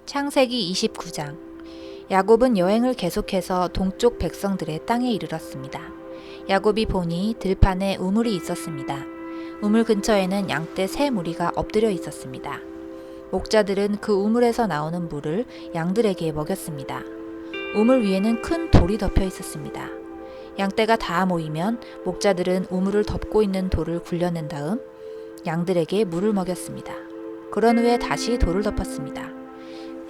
창세기 29장. 야곱은 여행을 계속해서 동쪽 백성들의 땅에 이르렀습니다. 야곱이 보니 들판에 우물이 있었습니다. 우물 근처에는 양떼 세 무리가 엎드려 있었습니다. 목자들은 그 우물에서 나오는 물을 양들에게 먹였습니다. 우물 위에는 큰 돌이 덮여 있었습니다. 양떼가 다 모이면 목자들은 우물을 덮고 있는 돌을 굴려낸 다음 양들에게 물을 먹였습니다. 그런 후에 다시 돌을 덮었습니다.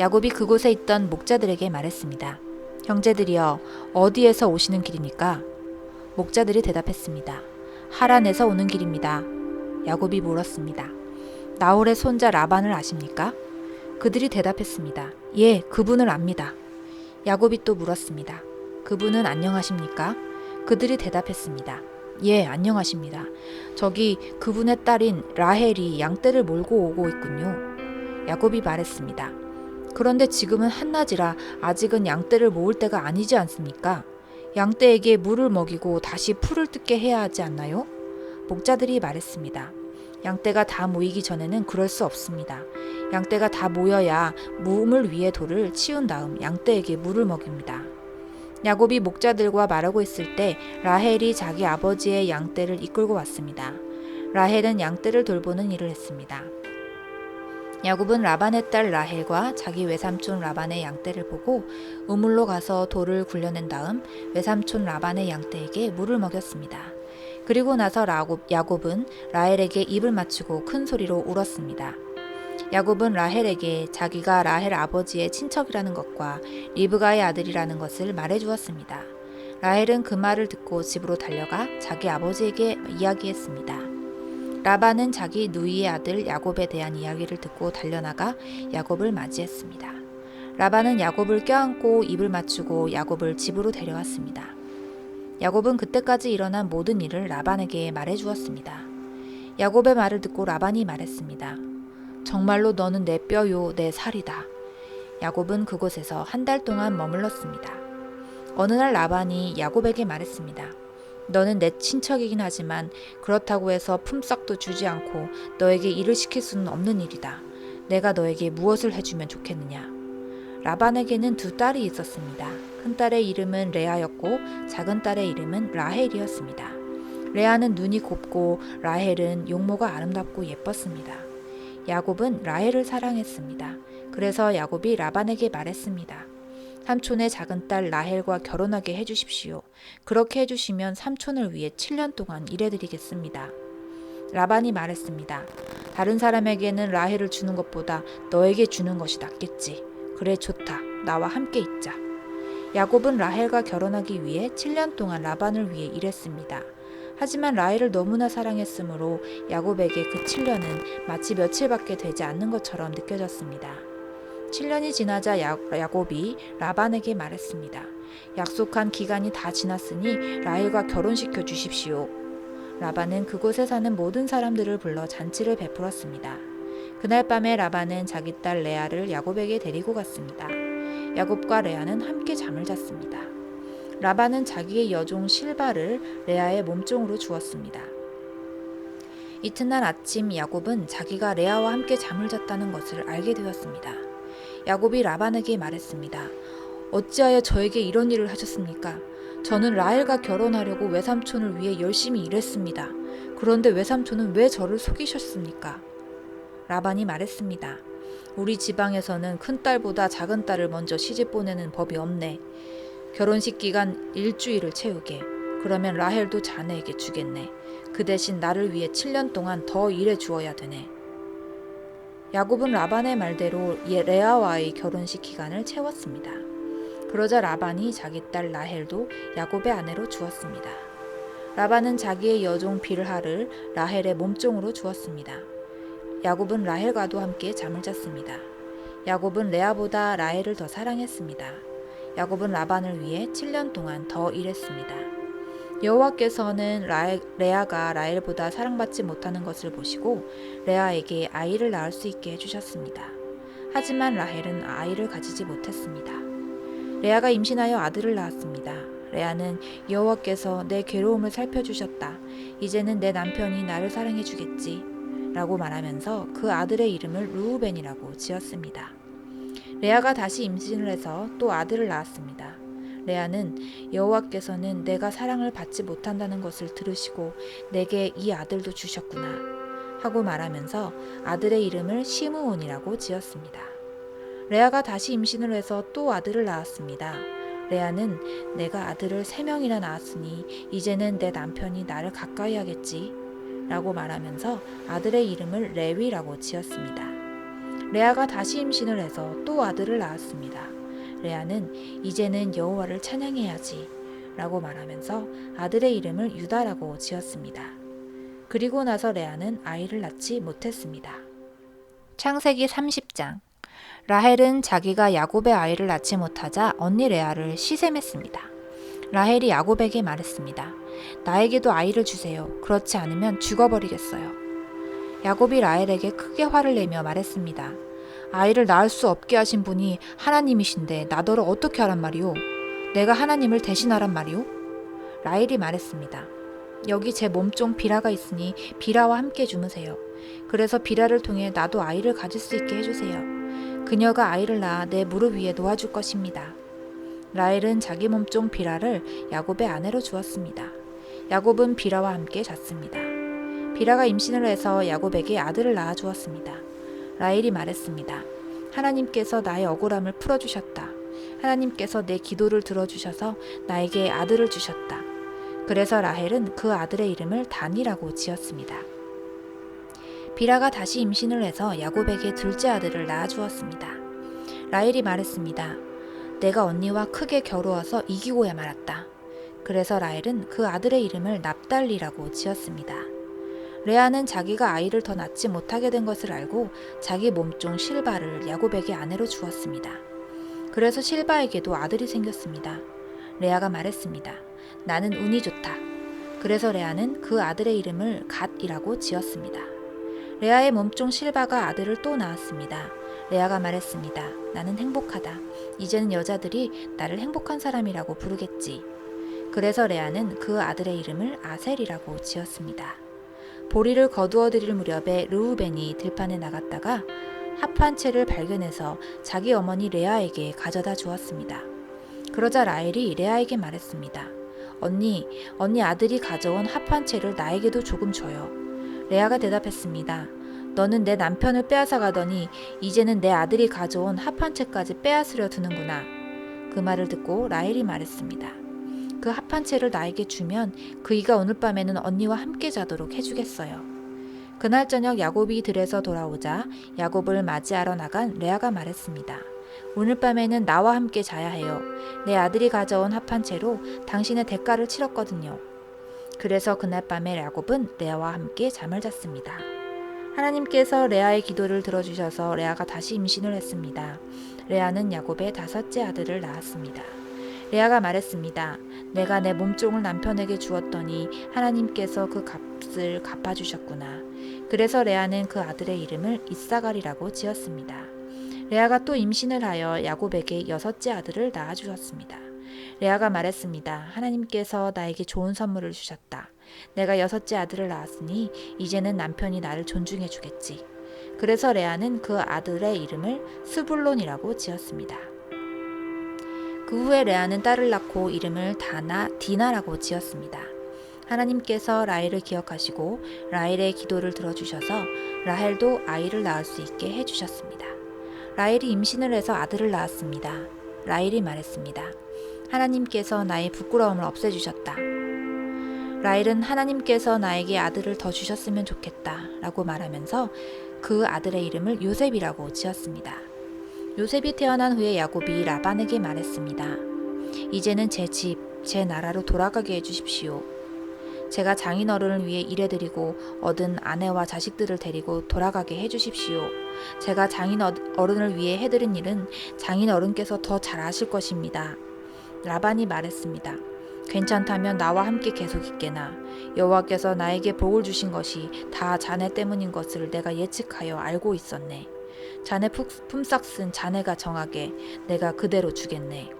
야곱이 그곳에 있던 목자들에게 말했습니다. 형제들이여, 어디에서 오시는 길입니까? 목자들이 대답했습니다. 하란에서 오는 길입니다. 야곱이 물었습니다. 나홀의 손자 라반을 아십니까? 그들이 대답했습니다. 예, 그분을 압니다. 야곱이 또 물었습니다. 그분은 안녕하십니까? 그들이 대답했습니다. 예, 안녕하십니다. 저기 그분의 딸인 라헬이 양떼를 몰고 오고 있군요. 야곱이 말했습니다. 그런데 지금은 한낮이라 아직은 양떼를 모을 때가 아니지 않습니까? 양떼에게 물을 먹이고 다시 풀을 뜯게 해야 하지 않나요? 목자들이 말했습니다. 양떼가 다 모이기 전에는 그럴 수 없습니다. 양떼가 다 모여야 우물 위의 돌을 치운 다음 양떼에게 물을 먹입니다. 야곱이 목자들과 말하고 있을 때 라헬이 자기 아버지의 양떼를 이끌고 왔습니다. 라헬은 양떼를 돌보는 일을 했습니다. 야곱은 라반의 딸 라헬과 자기 외삼촌 라반의 양떼를 보고 우물로 가서 돌을 굴려낸 다음 외삼촌 라반의 양떼에게 물을 먹였습니다. 그리고 나서 야곱은 라헬에게 입을 맞추고 큰 소리로 울었습니다. 야곱은 라헬에게 자기가 라헬 아버지의 친척이라는 것과 리브가의 아들이라는 것을 말해주었습니다. 라헬은 그 말을 듣고 집으로 달려가 자기 아버지에게 이야기했습니다. 라반은 자기 누이의 아들 야곱에 대한 이야기를 듣고 달려나가 야곱을 맞이했습니다. 라반은 야곱을 껴안고 입을 맞추고 야곱을 집으로 데려왔습니다. 야곱은 그때까지 일어난 모든 일을 라반에게 말해주었습니다. 야곱의 말을 듣고 라반이 말했습니다. 정말로 너는 내 뼈요 내 살이다. 야곱은 그곳에서 한 달 동안 머물렀습니다. 어느 날 라반이 야곱에게 말했습니다. 너는 내 친척이긴 하지만 그렇다고 해서 품삯도 주지 않고 너에게 일을 시킬 수는 없는 일이다. 내가 너에게 무엇을 해주면 좋겠느냐? 라반에게는 두 딸이 있었습니다. 큰 딸의 이름은 레아였고 작은 딸의 이름은 라헬이었습니다. 레아는 눈이 곱고 라헬은 용모가 아름답고 예뻤습니다. 야곱은 라헬을 사랑했습니다. 그래서 야곱이 라반에게 말했습니다. 삼촌의 작은 딸 라헬과 결혼하게 해주십시오. 그렇게 해주시면 삼촌을 위해 7년 동안 일해드리겠습니다. 라반이 말했습니다. 다른 사람에게는 라헬을 주는 것보다 너에게 주는 것이 낫겠지. 그래, 좋다. 나와 함께 있자. 야곱은 라헬과 결혼하기 위해 7년 동안 라반을 위해 일했습니다. 하지만 라헬을 너무나 사랑했으므로 야곱에게 그 7년은 마치 며칠밖에 되지 않는 것처럼 느껴졌습니다. 7년이 지나자 야곱이 라반에게 말했습니다. 약속한 기간이 다 지났으니 라헬과 결혼시켜 주십시오. 라반은 그곳에 사는 모든 사람들을 불러 잔치를 베풀었습니다. 그날 밤에 라반은 자기 딸 레아를 야곱에게 데리고 갔습니다. 야곱과 레아는 함께 잠을 잤습니다. 라반은 자기의 여종 실바를 레아의 몸종으로 주었습니다. 이튿날 아침 야곱은 자기가 레아와 함께 잠을 잤다는 것을 알게 되었습니다. 야곱이 라반에게 말했습니다. 어찌하여 저에게 이런 일을 하셨습니까? 저는 라헬과 결혼하려고 외삼촌을 위해 열심히 일했습니다. 그런데 외삼촌은 왜 저를 속이셨습니까? 라반이 말했습니다. 우리 지방에서는 큰 딸보다 작은 딸을 먼저 시집 보내는 법이 없네. 결혼식 기간 일주일을 채우게. 그러면 라헬도 자네에게 주겠네. 그 대신 나를 위해 7년 동안 더 일해 주어야 되네. 야곱은 라반의 말대로 레아와의 결혼식 기간을 채웠습니다. 그러자 라반이 자기 딸 라헬도 야곱의 아내로 주었습니다. 라반은 자기의 여종 빌하를 라헬의 몸종으로 주었습니다. 야곱은 라헬과도 함께 잠을 잤습니다. 야곱은 레아보다 라헬을 더 사랑했습니다. 야곱은 라반을 위해 7년 동안 더 일했습니다. 여호와께서는 레아가 라헬보다 사랑받지 못하는 것을 보시고 레아에게 아이를 낳을 수 있게 해주셨습니다. 하지만 라헬은 아이를 가지지 못했습니다. 레아가 임신하여 아들을 낳았습니다. 레아는 여호와께서 내 괴로움을 살펴주셨다. 이제는 내 남편이 나를 사랑해주겠지 라고 말하면서 그 아들의 이름을 르우벤이라고 지었습니다. 레아가 다시 임신을 해서 또 아들을 낳았습니다. 레아는 여호와께서는 내가 사랑을 받지 못한다는 것을 들으시고 내게 이 아들도 주셨구나 하고 말하면서 아들의 이름을 시므온이라고 지었습니다. 레아가 다시 임신을 해서 또 아들을 낳았습니다. 레아는 내가 아들을 3명이나 낳았으니 이제는 내 남편이 나를 가까이 하겠지 라고 말하면서 아들의 이름을 레위라고 지었습니다. 레아가 다시 임신을 해서 또 아들을 낳았습니다. 레아는 이제는 여호와를 찬양해야지 라고 말하면서 아들의 이름을 유다라고 지었습니다. 그리고 나서 레아는 아이를 낳지 못했습니다. 창세기 30장. 라헬은 자기가 야곱의 아이를 낳지 못하자 언니 레아를 시샘했습니다. 라헬이 야곱에게 말했습니다. 나에게도 아이를 주세요. 그렇지 않으면 죽어버리겠어요. 야곱이 라헬에게 크게 화를 내며 말했습니다. 아이를 낳을 수 없게 하신 분이 하나님이신데 나더러 어떻게 하란 말이오? 내가 하나님을 대신하란 말이오? 라헬이 말했습니다. 여기 제 몸종 비라가 있으니 비라와 함께 주무세요. 그래서 비라를 통해 나도 아이를 가질 수 있게 해주세요. 그녀가 아이를 낳아 내 무릎 위에 놓아줄 것입니다. 라헬은 자기 몸종 비라를 야곱의 아내로 주었습니다. 야곱은 비라와 함께 잤습니다. 비라가 임신을 해서 야곱에게 아들을 낳아 주었습니다. 라헬이 말했습니다. 하나님께서 나의 억울함을 풀어주셨다. 하나님께서 내 기도를 들어주셔서 나에게 아들을 주셨다. 그래서 라헬은 그 아들의 이름을 단이라고 지었습니다. 비라가 다시 임신을 해서 야곱에게 둘째 아들을 낳아주었습니다. 라헬이 말했습니다. 내가 언니와 크게 겨루어서 이기고야 말았다. 그래서 라헬은 그 아들의 이름을 납달리라고 지었습니다. 레아는 자기가 아이를 더 낳지 못하게 된 것을 알고 자기 몸종 실바를 야곱에게 아내로 주었습니다. 그래서 실바에게도 아들이 생겼습니다. 레아가 말했습니다. 나는 운이 좋다. 그래서 레아는 그 아들의 이름을 갓이라고 지었습니다. 레아의 몸종 실바가 아들을 또 낳았습니다. 레아가 말했습니다. 나는 행복하다. 이제는 여자들이 나를 행복한 사람이라고 부르겠지. 그래서 레아는 그 아들의 이름을 아셀이라고 지었습니다. 보리를 거두어 드릴 무렵에 르우벤이 들판에 나갔다가 합 한 채를 발견해서 자기 어머니 레아에게 가져다 주었습니다. 그러자 라헬이 레아에게 말했습니다. 언니 아들이 가져온 합 한 채를 나에게도 조금 줘요. 레아가 대답했습니다. 너는 내 남편을 빼앗아 가더니 이제는 내 아들이 가져온 합 한 채까지 빼앗으려 드는구나. 그 말을 듣고 라헬이 말했습니다. 그 합 한 채를 나에게 주면 그이가 오늘 밤에는 언니와 함께 자도록 해주겠어요. 그날 저녁 야곱이 들에서 돌아오자 야곱을 맞이하러 나간 레아가 말했습니다. 오늘 밤에는 나와 함께 자야 해요. 내 아들이 가져온 합 한 채로 당신의 대가를 치렀거든요. 그래서 그날 밤에 야곱은 레아와 함께 잠을 잤습니다. 하나님께서 레아의 기도를 들어주셔서 레아가 다시 임신을 했습니다. 레아는 야곱의 5째 아들을 낳았습니다. 레아가 말했습니다. 내가 내 몸종을 남편에게 주었더니 하나님께서 그 값을 갚아주셨구나. 그래서 레아는 그 아들의 이름을 이사갈이라고 지었습니다. 레아가 또 임신을 하여 야곱에게 6째 아들을 낳아주었습니다. 레아가 말했습니다. 하나님께서 나에게 좋은 선물을 주셨다. 내가 6째 아들을 낳았으니 이제는 남편이 나를 존중해 주겠지. 그래서 레아는 그 아들의 이름을 스불론이라고 지었습니다. 그 후에 레아는 딸을 낳고 이름을 디나라고 지었습니다. 하나님께서 라헬을 기억하시고 라헬의 기도를 들어주셔서 라헬도 아이를 낳을 수 있게 해주셨습니다. 라헬이 임신을 해서 아들을 낳았습니다. 라헬이 말했습니다. 하나님께서 나의 부끄러움을 없애주셨다. 라헬은 하나님께서 나에게 아들을 더 주셨으면 좋겠다 라고 말하면서 그 아들의 이름을 요셉이라고 지었습니다. 요셉이 태어난 후에 야곱이 라반에게 말했습니다. 이제는 제 집, 제 나라로 돌아가게 해주십시오. 제가 장인어른을 위해 일해드리고 얻은 아내와 자식들을 데리고 돌아가게 해주십시오. 제가 장인어른을 위해 해드린 일은 장인어른께서 더 잘 아실 것입니다. 라반이 말했습니다. 괜찮다면 나와 함께 계속 있게나. 여호와께서 나에게 복을 주신 것이 다 자네 때문인 것을 내가 예측하여 알고 있었네. 자네 품삯은 자네가 정하게 내가 그대로 주겠네.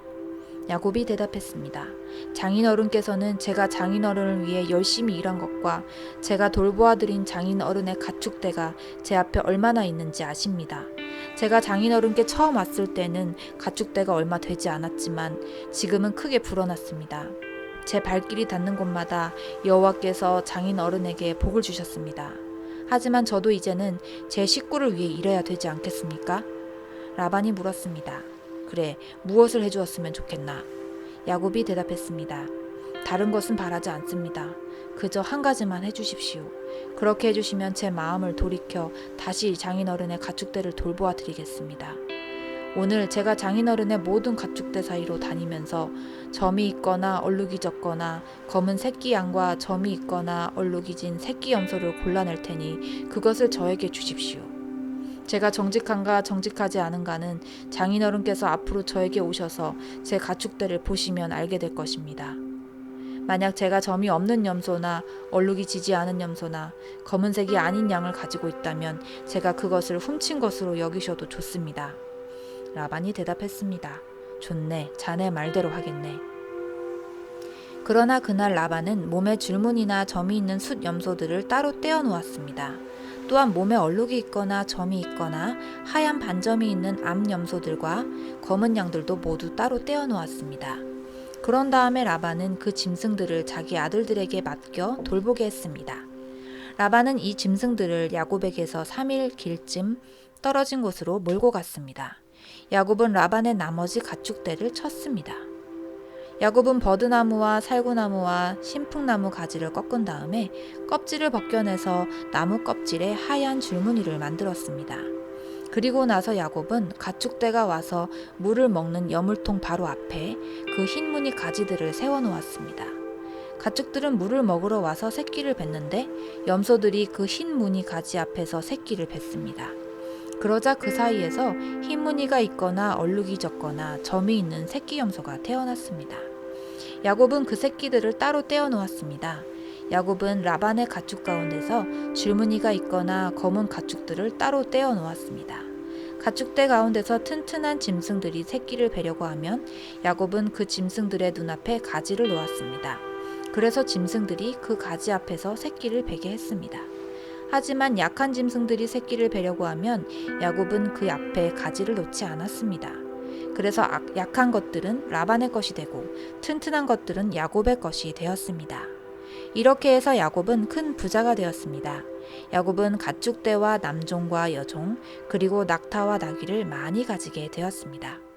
야곱이 대답했습니다. 장인어른께서는 제가 장인어른을 위해 열심히 일한 것과 제가 돌보아드린 장인어른의 가축대가 제 앞에 얼마나 있는지 아십니다. 제가 장인어른께 처음 왔을 때는 가축대가 얼마 되지 않았지만 지금은 크게 불어났습니다. 제 발길이 닿는 곳마다 여호와께서 장인어른에게 복을 주셨습니다. 하지만 저도 이제는 제 식구를 위해 일해야 되지 않겠습니까? 라반이 물었습니다. 그래, 무엇을 해주었으면 좋겠나? 야곱이 대답했습니다. 다른 것은 바라지 않습니다. 그저 한 가지만 해주십시오. 그렇게 해주시면 제 마음을 돌이켜 다시 장인어른의 가축대를 돌보아 드리겠습니다. 오늘 제가 장인어른의 모든 가축대 사이로 다니면서 점이 있거나 얼룩이 졌거나 검은 새끼 양과 점이 있거나 얼룩이 진 새끼 염소를 골라낼 테니 그것을 저에게 주십시오. 제가 정직한가 정직하지 않은가는 장인어른께서 앞으로 저에게 오셔서 제 가축대를 보시면 알게 될 것입니다. 만약 제가 점이 없는 염소나 얼룩이 지지 않은 염소나 검은색이 아닌 양을 가지고 있다면 제가 그것을 훔친 것으로 여기셔도 좋습니다. 라반이 대답했습니다. 좋네, 자네 말대로 하겠네. 그러나 그날 라반은 몸에 줄무늬나 점이 있는 숫 염소들을 따로 떼어 놓았습니다. 또한 몸에 얼룩이 있거나 점이 있거나 하얀 반점이 있는 암 염소들과 검은 양들도 모두 따로 떼어 놓았습니다. 그런 다음에 라반은 그 짐승들을 자기 아들들에게 맡겨 돌보게 했습니다. 라반은 이 짐승들을 야곱에게서 3일 길쯤 떨어진 곳으로 몰고 갔습니다. 야곱은 라반의 나머지 가축대를 쳤습니다. 야곱은 버드나무와 살구나무와 신풍나무 가지를 꺾은 다음에 껍질을 벗겨내서 나무 껍질에 하얀 줄무늬를 만들었습니다. 그리고 나서 야곱은 가축대가 와서 물을 먹는 여물통 바로 앞에 그 흰 무늬 가지들을 세워놓았습니다. 가축들은 물을 먹으러 와서 새끼를 뱉는데 염소들이 그 흰 무늬 가지 앞에서 새끼를 뱉습니다. 그러자 그 사이에서 흰 무늬가 있거나 얼룩이 졌거나 점이 있는 새끼 염소가 태어났습니다. 야곱은 그 새끼들을 따로 떼어 놓았습니다. 야곱은 라반의 가축 가운데서 줄무늬가 있거나 검은 가축들을 따로 떼어 놓았습니다. 가축대 가운데서 튼튼한 짐승들이 새끼를 베려고 하면 야곱은 그 짐승들의 눈앞에 가지를 놓았습니다. 그래서 짐승들이 그 가지 앞에서 새끼를 베게 했습니다. 하지만 약한 짐승들이 새끼를 베려고 하면 야곱은 그 앞에 가지를 놓지 않았습니다. 그래서 약한 것들은 라반의 것이 되고 튼튼한 것들은 야곱의 것이 되었습니다. 이렇게 해서 야곱은 큰 부자가 되었습니다. 야곱은 가축대와 남종과 여종 그리고 낙타와 나귀를 많이 가지게 되었습니다.